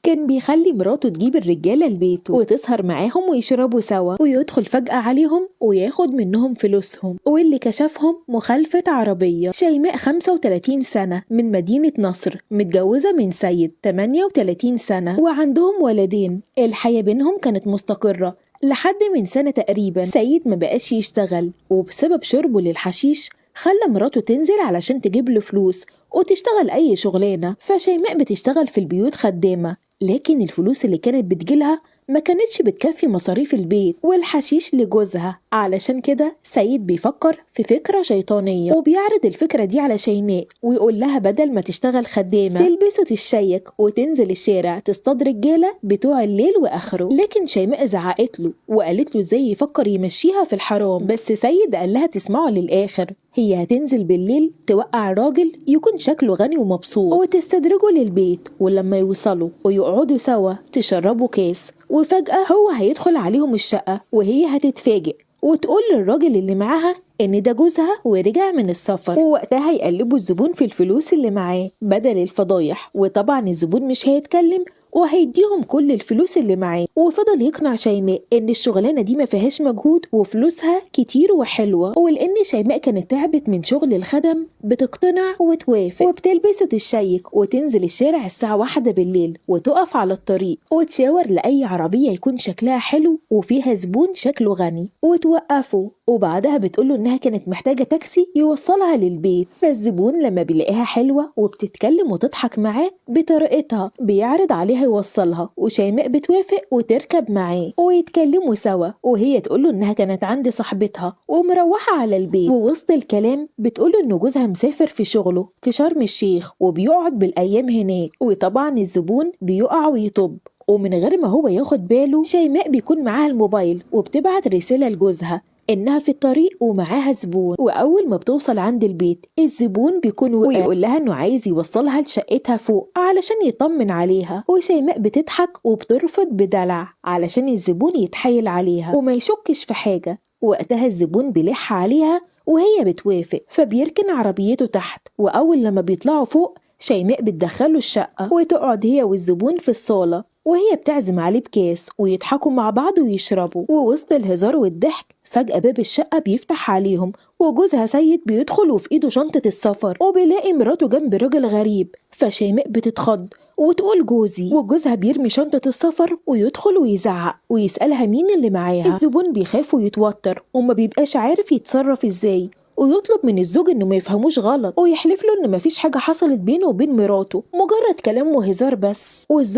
كان بيخلي مراته تجيب الرجالة لبيته وتسهر معاهم ويشربوا سوا، ويدخل فجأة عليهم وياخد منهم فلوسهم. واللي كشفهم مخالفة عربية. شيماء 35 سنة من مدينة نصر، متجوزة من سيد 38 سنة وعندهم ولدين. الحياة بينهم كانت مستقرة لحد من سنة تقريبا. سيد ما بقاش يشتغل، وبسبب شربه للحشيش خلى مراته تنزل علشان تجيب له فلوس وتشتغل أي شغلانة. فشيماء بتشتغل في البيوت خدامة، لكن الفلوس اللي كانت بتجيلها ما كانتش بتكفي مصاريف البيت والحشيش لجوزها. علشان كده سيد بيفكر في فكرة شيطانية، وبيعرض الفكرة دي على شيماء ويقول لها بدل ما تشتغل خدامة تلبسه الشيك وتنزل الشارع تصطاد رجالة بتوع الليل وآخره. لكن شيماء زعقت له وقالت له ازاي يفكر يمشيها في الحرام. بس سيد قال لها تسمعه للآخر، هي هتنزل بالليل توقع راجل يكون شكله غني ومبسوط وتستدرجه للبيت، ولما يوصلوا ويقعدوا سوا تشربوا كاس، وفجأة هو هيدخل عليهم الشقة وهي هتتفاجئ وتقول للراجل اللي معاها إن ده جوزها ورجع من السفر. ووقتها يقلبوا الزبون في الفلوس اللي معاه بدل الفضايح، وطبعا الزبون مش هيتكلم وهيديهم كل الفلوس اللي معاه. وفضل يقنع شيماء ان الشغلانه دي ما فيهاش مجهود وفلوسها كتير وحلوه، ولان شيماء كانت تعبت من شغل الخدم بتقتنع وتوافق، وبتلبسه الشيك وتنزل الشارع الساعه 1 بالليل وتقف على الطريق وتشاور لاي عربيه يكون شكلها حلو وفيها زبون شكله غني وتوقفه. وبعدها بتقوله انها كانت محتاجه تاكسي يوصلها للبيت. فالزبون لما بيلاقيها حلوه وبتتكلم وتضحك معاه بطريقتها بيعرض عليها يوصلها، وشيماء بتوافق وتركب معاه ويتكلموا سوا. وهي تقوله انها كانت عند صاحبتها ومروحه على البيت، ووسط الكلام بتقوله ان جوزها مسافر في شغله في شرم الشيخ وبيقعد بالايام هناك. وطبعا الزبون بيقع ويطب، ومن غير ما هو ياخد باله شيماء بيكون معاها الموبايل وبتبعت رسالة لجوزها إنها في الطريق ومعاها زبون. وأول ما بتوصل عند البيت الزبون بيكون ويقول لها إنه عايز يوصلها لشقتها فوق علشان يطمن عليها. وشيماء بتضحك وبترفض بدلع علشان الزبون يتحايل عليها وما يشكش في حاجة. وقتها الزبون بيلح عليها وهي بتوافق، فبيركن عربيته تحت. وأول لما بيطلعوا فوق شيماء بتدخله الشقة وتقعد هي والزبون في الصالة، وهي بتعزم عليه بكاس ويضحكوا مع بعض ويشربوا. ووسط الهزار والضحك فجأة باب الشقة بيفتح عليهم وجوزها سيد بيدخل وفي ايده شنطة السفر، وبيلاقي مراته جنب راجل غريب. فشيماء بتتخض وتقول جوزي، وجوزها بيرمي شنطة السفر ويدخل ويزعق ويسألها مين اللي معاها. الزبون بيخاف ويتوتر وما بيبقاش عارف يتصرف ازاي، ويطلب من الزوج انه ما يفهموش غلط ويحلف له ان مفيش حاجة حصلت بينه وبين مراته، مجرد كلام وهزار بس.